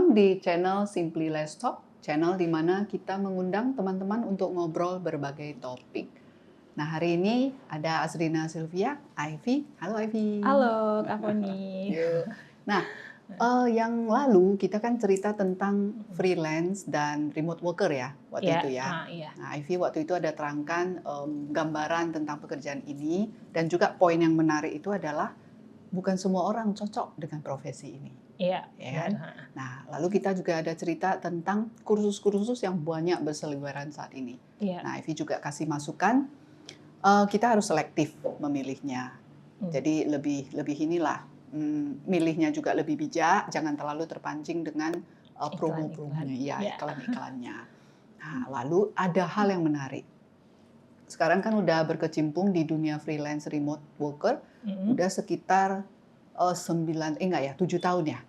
datang di channel Simply Let's Talk, channel di mana kita mengundang teman-teman untuk ngobrol berbagai topik. Nah, hari ini ada Azrina Sylvia, Ivy. Halo Ivy. Halo Kak Foni. Yuk. Nah, yang lalu kita kan cerita tentang freelance dan remote worker ya, waktu itu ya. Iya. Nah, Ivy waktu itu ada terangkan gambaran tentang pekerjaan ini, dan juga poin yang menarik itu adalah bukan semua orang cocok dengan profesi ini. Iya. Ya kan? Nah, lalu kita juga ada cerita tentang kursus-kursus yang banyak berseliweran saat ini. Iya. Nah, Ivy juga kasih masukan, kita harus selektif memilihnya. Jadi lebih inilah, milihnya juga lebih bijak, jangan terlalu terpancing dengan promo-promonya, iklan-iklannya. Nah, lalu ada hal yang menarik. Sekarang kan udah berkecimpung di dunia freelance remote worker, udah sekitar 7 tahun ya.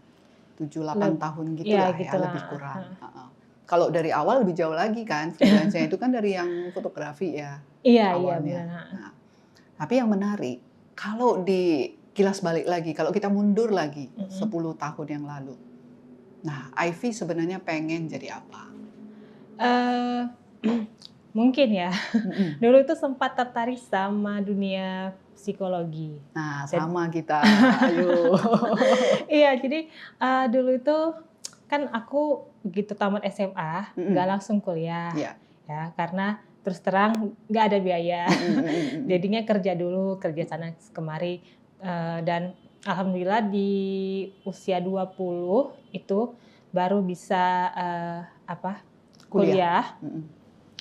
7-8 tahun gitu lah ya, lebih kurang. Kalau dari awal lebih jauh lagi kan, freelance-nya itu kan dari yang fotografi ya awalnya. Nah, tapi yang menarik, kalau dikilas balik lagi, kalau kita mundur lagi 10 tahun yang lalu, nah Ivy sebenarnya pengen jadi apa? Mungkin ya, dulu itu sempat tertarik sama dunia psikologi. Nah, sama kita, ayo. Iya, jadi dulu itu kan aku begitu tamat SMA, nggak langsung kuliah, ya karena terus terang nggak ada biaya, jadinya kerja dulu, kerja sana kemari, dan alhamdulillah di usia 20 itu baru bisa kuliah.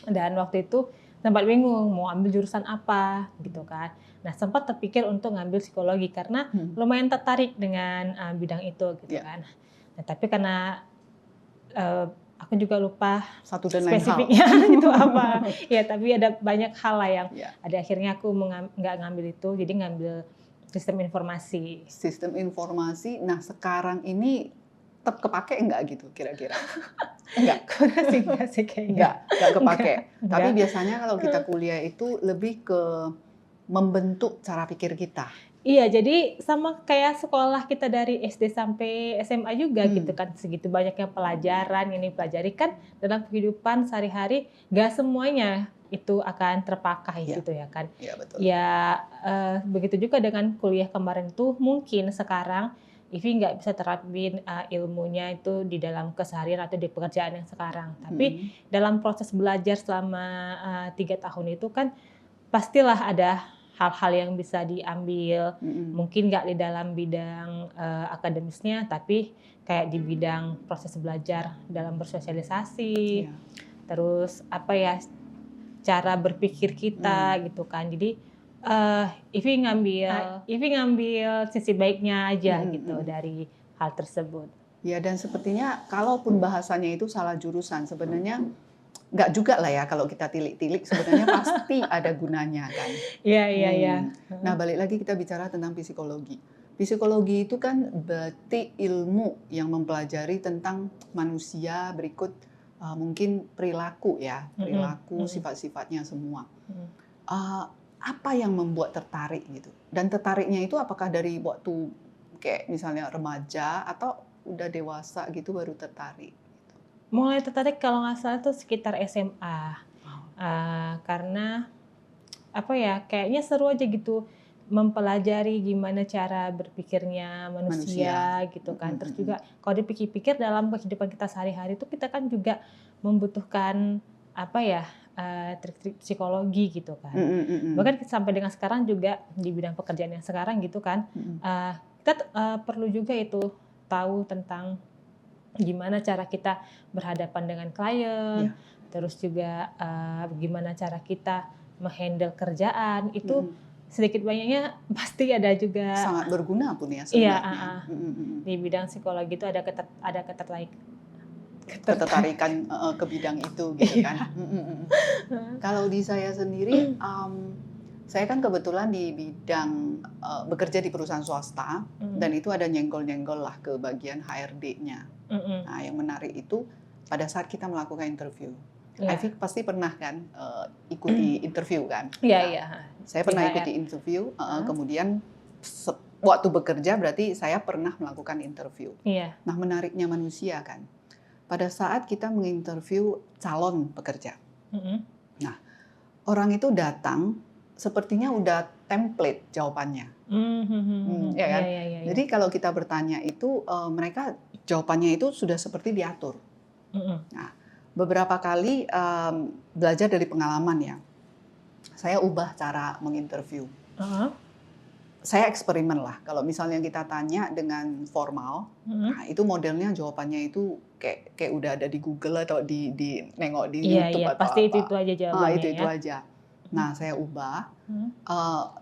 Dan waktu itu sempat bingung mau ambil jurusan apa gitu kan. Nah, sempat terpikir untuk ngambil psikologi karena lumayan tertarik dengan bidang itu gitu kan. Nah, tapi karena aku juga lupa satu dan spesifiknya itu apa. Ya, tapi ada banyak hal lah yang ada akhirnya aku nggak ngambil itu, jadi ngambil sistem informasi. Sistem informasi. Nah, sekarang ini tetap kepake enggak gitu kira-kira? Enggak. Enggak sih kayaknya. Enggak kepake. Tapi biasanya kalau kita kuliah itu lebih ke membentuk cara pikir kita. Iya, jadi sama kayak sekolah kita dari SD sampai SMA juga gitu kan, segitu banyaknya pelajaran yang dipelajari kan dalam kehidupan sehari-hari, gak semuanya itu akan terpakai gitu ya kan. Iya, betul. Ya begitu juga dengan kuliah kemarin tuh, mungkin sekarang Ivy nggak bisa terapin ilmunya itu di dalam keseharian atau di pekerjaan yang sekarang. Tapi dalam proses belajar selama 3 tahun itu kan pastilah ada hal-hal yang bisa diambil, mungkin nggak di dalam bidang akademisnya, tapi kayak di bidang proses belajar dalam bersosialisasi, terus cara berpikir kita gitu kan. Jadi Ivy ngambil sisi baiknya aja gitu dari hal tersebut. Ya, dan sepertinya kalaupun bahasanya itu salah jurusan, sebenarnya nggak juga lah ya, kalau kita tilik-tilik sebenarnya pasti ada gunanya kan. Iya. Nah, balik lagi kita bicara tentang psikologi. Psikologi itu kan berarti ilmu yang mempelajari tentang manusia berikut mungkin perilaku ya, perilaku, sifat-sifatnya semua. Apa yang membuat tertarik gitu? Dan tertariknya itu apakah dari waktu kayak misalnya remaja atau udah dewasa gitu baru tertarik? Mulai tertarik kalau nggak salah tuh sekitar SMA, karena kayaknya seru aja gitu mempelajari gimana cara berpikirnya manusia gitu kan. Terus juga kalau dipikir-pikir dalam kehidupan kita sehari-hari itu kita kan juga membutuhkan trik-trik psikologi gitu kan. Bahkan sampai dengan sekarang juga di bidang pekerjaan yang sekarang gitu kan, kita perlu juga itu tahu tentang gimana cara kita berhadapan dengan klien, terus juga gimana cara kita menghandle kerjaan, itu sedikit banyaknya pasti ada juga. Sangat berguna pun ya sebenarnya. Di bidang psikologi itu ada ketertarikan ke bidang itu gitu kan. Kalau di saya sendiri, saya kan kebetulan di bidang bekerja di perusahaan swasta, dan itu ada nyenggol-nyenggol lah ke bagian HRD-nya. Nah, yang menarik itu pada saat kita melakukan interview. Ivy pasti pernah kan ikuti interview kan? Iya. Saya pernah ikuti interview, kemudian waktu bekerja berarti saya pernah melakukan interview. Iya. Nah, menariknya manusia kan, pada saat kita menginterview calon pekerja, nah orang itu datang sepertinya udah template jawabannya, ya kan? Iya. Jadi kalau kita bertanya itu mereka jawabannya itu sudah seperti diatur. Nah, beberapa kali belajar dari pengalaman ya, saya ubah cara menginterview. Saya eksperimen lah. Kalau misalnya kita tanya dengan formal, nah itu modelnya jawabannya itu kayak udah ada di Google atau di nengok di YouTube atau pasti apa. itu aja jawabannya Itu ya. aja. Nah, saya ubah.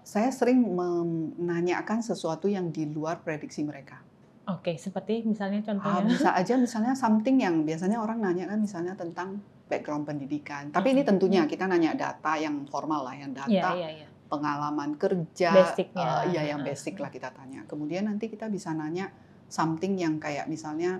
Saya sering menanyakan sesuatu yang di luar prediksi mereka. Oke, seperti misalnya contohnya. Bisa aja misalnya something yang biasanya orang nanya kan misalnya tentang background pendidikan. Tapi ini tentunya kita nanya data yang formal lah, yang data. Iya. Pengalaman kerja, Basicnya. yang basic lah kita tanya. Kemudian nanti kita bisa nanya something yang kayak misalnya,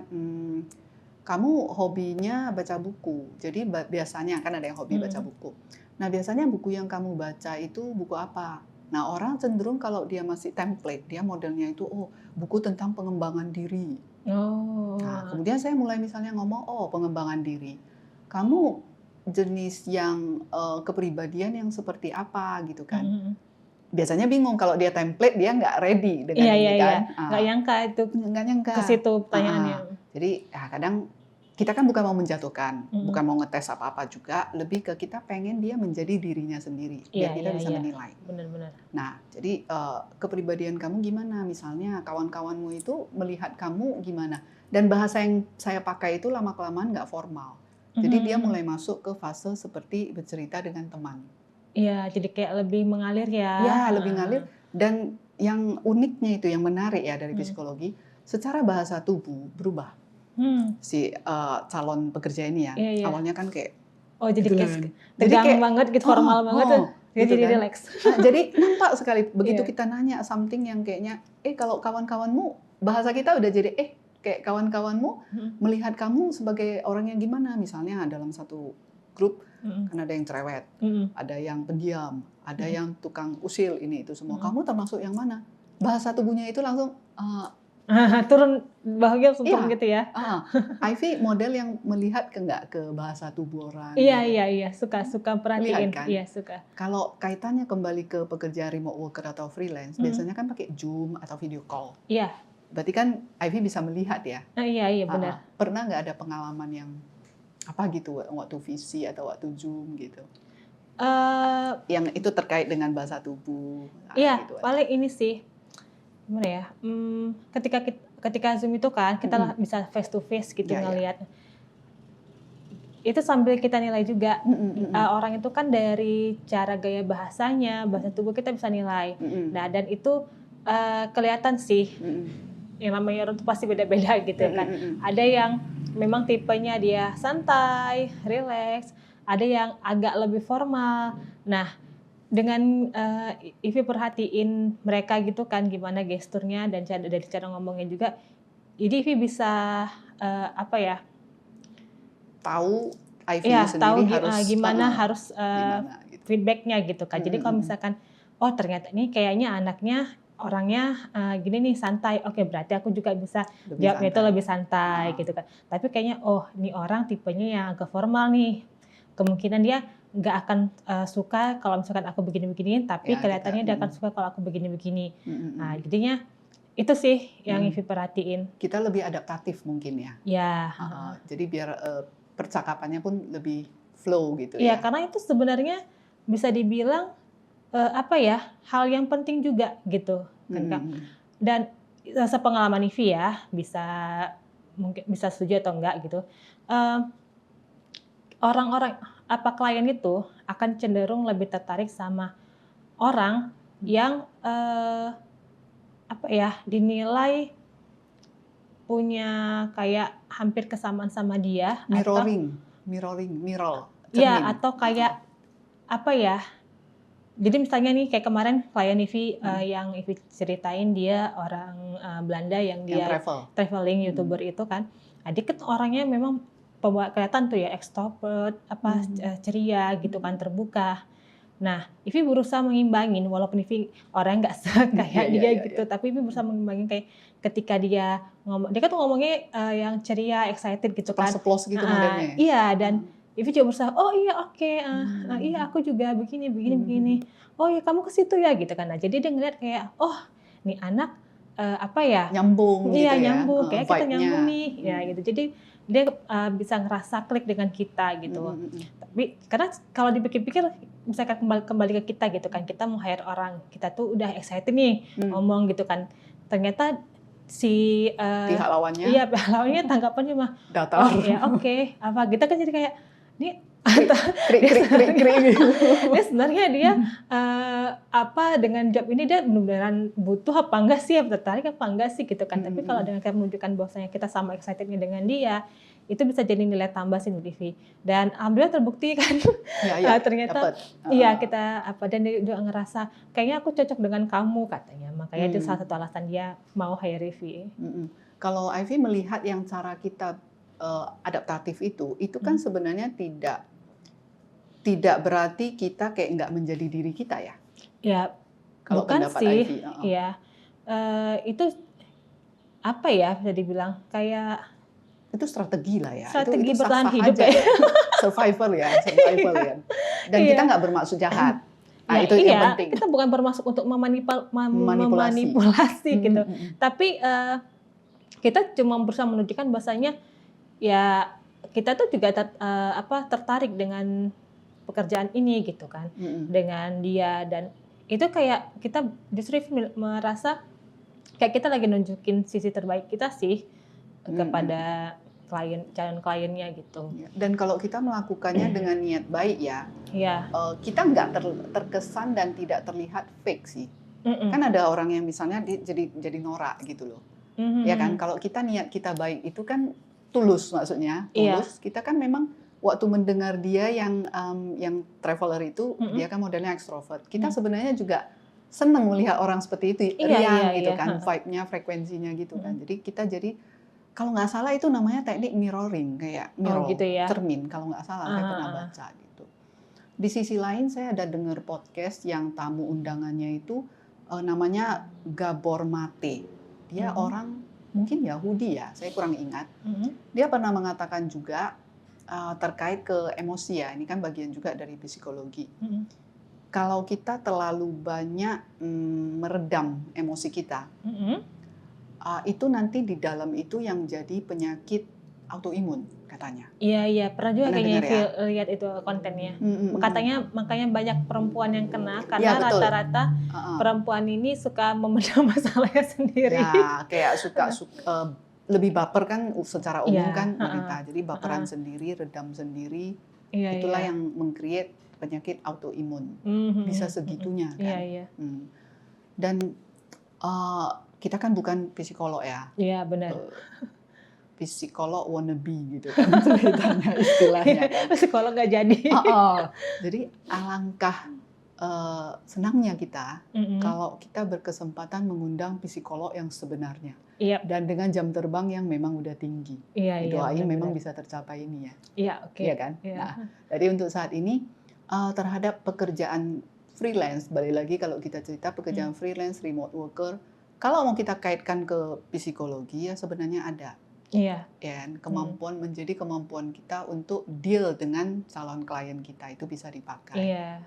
kamu hobinya baca buku. Jadi biasanya kan ada yang hobi baca buku. Nah biasanya buku yang kamu baca itu buku apa? Nah orang cenderung kalau dia masih template, dia modelnya itu buku tentang pengembangan diri. Nah kemudian saya mulai misalnya ngomong pengembangan diri. Kamu jenis yang kepribadian yang seperti apa gitu kan. Biasanya bingung kalau dia template dia nggak ready dengan ini kan. Nggak nyangka itu ke situ pertanyaannya. Jadi kadang kita kan bukan mau menjatuhkan, bukan mau ngetes apa-apa juga, lebih ke kita pengen dia menjadi dirinya sendiri biar kita bisa menilai. Benar. Nah, jadi kepribadian kamu gimana? Misalnya kawan-kawanmu itu melihat kamu gimana? Dan bahasa yang saya pakai itu lama-kelamaan nggak formal. Jadi dia mulai masuk ke fase seperti bercerita dengan teman. Iya, jadi kayak lebih mengalir ya. Ya, lebih ngalir. Dan yang uniknya itu, yang menarik ya dari psikologi, secara bahasa tubuh berubah. Si calon pekerja ini ya, awalnya kan kayak jadi kayak tegang banget gitu, formal banget tuh. Dia gitu jadi kan. relax. Jadi nampak sekali begitu kita nanya something yang kayaknya, kalau kawan-kawanmu, bahasa kita udah jadi kayak kawan-kawanmu melihat kamu sebagai orang yang gimana, misalnya dalam satu grup kan ada yang cerewet, ada yang pendiam, ada yang tukang usil ini itu semua. Kamu termasuk yang mana? Bahasa tubuhnya itu langsung turun, bahagia turun gitu ya. Ivy model yang melihat ke bahasa tubuh orang. Iya, suka perhatiin. Kan? Iya, suka. Kalau kaitannya kembali ke pekerjaan remote worker atau freelance, biasanya kan pakai Zoom atau video call. Iya. Berarti kan Ivy bisa melihat ya. Iya, benar. Pernah nggak ada pengalaman yang apa gitu waktu VC atau waktu Zoom gitu? Yang itu terkait dengan bahasa tubuh. Iya, gitu paling ini sih. Gimana ya? Ketika Zoom itu kan kita bisa face to face gitu ngelihat. Itu sambil kita nilai juga. Orang itu kan dari cara gaya bahasanya, bahasa tubuh kita bisa nilai. Nah, dan itu kelihatan sih. Yang namanya orang itu pasti beda-beda gitu kan. Ada yang memang tipenya dia santai, relax, ada yang agak lebih formal. Nah, dengan Ivy perhatiin mereka gitu kan gimana gesturnya dan dari cara ngomongnya juga, jadi Ivy bisa tahu Ivy sendiri harus gimana harus gimana, gitu. Feedbacknya gitu kan. Jadi kalau misalkan ternyata ini kayaknya anaknya orangnya gini nih, santai. Oke, berarti aku juga bisa jawabnya itu lebih santai gitu kan. Tapi kayaknya ini orang tipenya yang agak formal nih. Kemungkinan dia nggak akan suka kalau misalkan aku begini-begini, tapi kelihatannya dia akan suka kalau aku begini-begini. Nah, jadinya itu sih yang Ivy perhatiin. Kita lebih adaptatif mungkin ya. Ya. Jadi biar percakapannya pun lebih flow gitu ya. Iya, karena itu sebenarnya bisa dibilang hal yang penting juga gitu kan Kak. Dan sepengalaman Ivy ya, mungkin bisa setuju atau enggak gitu. Orang-orang klien itu akan cenderung lebih tertarik sama orang yang dinilai punya kayak hampir kesamaan sama dia, mirror. Ya, atau kayak jadi misalnya nih kayak kemarin klien Ivy yang Ivy ceritain, dia orang Belanda yang dia traveling YouTuber itu kan. Dia kan orangnya memang kelihatan tuh ya extrovert, ceria gitu kan, terbuka. Nah, Ivy berusaha mengimbangin, walaupun Ivy orang nggak kayak dia gitu, tapi Ivy berusaha mengimbangin kayak ketika dia ngomong, dia kan tuh ngomongnya yang ceria, excited gitu kan. Ceplos gitu modelnya. Iya, dan Ivy juga berusaha, oh iya oke, iya aku juga begini. Oh iya kamu ke situ ya gitu kan. Nah, jadi dia ngeliat kayak, oh nih anak apa ya? Nyambung gitu Iya ya. Nyambung, kayak kita Vibe-nya. nyambung nih, ya gitu. Jadi dia bisa ngerasa klik dengan kita gitu. Tapi karena kalau dipikir-pikir misalkan kembali ke kita gitu kan, kita mau hire orang, kita tuh udah excited nih ngomong gitu kan, ternyata si pihak lawannya, iya pihak lawannya tanggapannya mah datar. Oh ya oke, apa kita kan jadi kayak nih krik gitu. Dia sebenarnya dia apa dengan job ini dia benar-benar butuh apa enggak sih, tertarik apa enggak sih gitu kan. Tapi kalau dengan kita menunjukkan bahwasanya kita sama excitednya dengan dia, itu bisa jadi nilai tambah sih TV. Dan alhamdulillah terbukti kan. Ternyata iya kita dan dia juga ngerasa kayaknya aku cocok dengan kamu katanya. Makanya itu salah satu alasan dia mau hire Ivy. Kalau Ivy melihat yang cara kita adaptatif itu kan sebenarnya tidak berarti kita kayak nggak menjadi diri kita ya. Ya, kalau bukan pendapat sih. Ivy. Iya. Itu apa ya bisa dibilang kayak itu strategi lah ya. Strategi itu bertahan sah-sah hidup aja, ya. Survival ya. Dan kita nggak bermaksud jahat. Nah, itu yang penting. Kita bukan bermaksud untuk memanipulasi gitu. Tapi kita cuma berusaha menunjukkan bahasanya ya kita tuh juga tertarik dengan pekerjaan ini gitu kan, dengan dia, dan itu kayak kita justru merasa kayak kita lagi nunjukin sisi terbaik kita sih kepada calon kliennya gitu. Dan kalau kita melakukannya dengan niat baik ya, kita nggak terkesan dan tidak terlihat fake sih. Kan ada orang yang misalnya jadi norak gitu loh, ya kan? Kalau kita niat kita baik itu kan tulus maksudnya, tulus. Kita kan memang waktu mendengar dia yang traveler itu, dia kan modelnya ekstrovert. Kita sebenarnya juga seneng melihat orang seperti itu, riang gitu kan, vibe-nya, frekuensinya gitu kan. Jadi kita kalau nggak salah itu namanya teknik mirroring, kayak mirror, gitu ya? cermin kalau nggak salah, saya pernah baca gitu. Di sisi lain saya ada dengar podcast yang tamu undangannya itu namanya Gabor Mate. Dia orang mungkin Yahudi ya, saya kurang ingat. Dia pernah mengatakan juga terkait ke emosi ya, ini kan bagian juga dari psikologi. Kalau kita terlalu banyak meredam emosi kita, itu nanti di dalam itu yang jadi penyakit autoimun katanya. Iya, pernah juga kayaknya lihat itu kontennya. Katanya makanya banyak perempuan yang kena karena rata-rata perempuan ini suka memendam masalahnya sendiri. Ya, kayak suka lebih baper kan secara umum kan wanita. Jadi baperan sendiri, redam sendiri. Itulah yang meng-create penyakit autoimun. Bisa segitunya kan. Dan kita kan bukan psikolog ya. Iya, benar. Psikolog wannabe gitu kan ceritanya, istilahnya kan. Psikolog nggak jadi. Jadi alangkah senangnya kita kalau kita berkesempatan mengundang psikolog yang sebenarnya. Dan dengan jam terbang yang memang udah tinggi. Doain memang bisa tercapai ini ya. Iya, oke. Iya kan? Nah, jadi untuk saat ini terhadap pekerjaan freelance, balik lagi kalau kita cerita pekerjaan freelance, remote worker, kalau mau kita kaitkan ke psikologi ya sebenarnya ada. Kemampuan menjadi kemampuan kita untuk deal dengan calon klien kita itu bisa dipakai,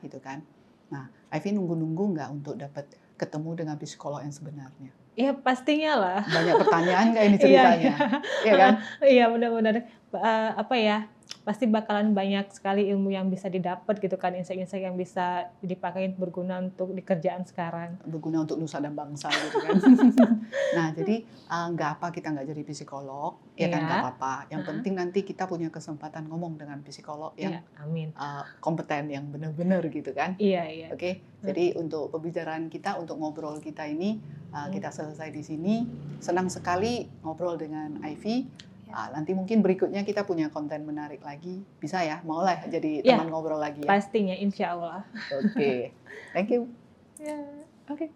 gitu kan. Nah, Ivy nunggu-nunggu nggak untuk dapat ketemu dengan psikolog yang sebenarnya? Iya pastinya lah. Banyak pertanyaan nggak ini ceritanya, iya kan? Iya benar-benar pasti bakalan banyak sekali ilmu yang bisa didapat gitu kan, insight-insight yang bisa dipakai berguna untuk di kerjaan sekarang. Berguna untuk nusa dan bangsa gitu kan. Nah jadi nggak apa kita nggak jadi psikolog, ya kan nggak apa-apa. Yang penting nanti kita punya kesempatan ngomong dengan psikolog yang kompeten, yang benar-benar gitu kan. Iya. Oke, jadi untuk pembicaraan kita, untuk ngobrol kita ini kita selesai di sini. Senang sekali ngobrol dengan Ivy. Nanti mungkin berikutnya kita punya konten menarik lagi, bisa ya, maulah jadi teman ngobrol lagi ya. Pastinya, insya Allah. Oke, thank you. Oke.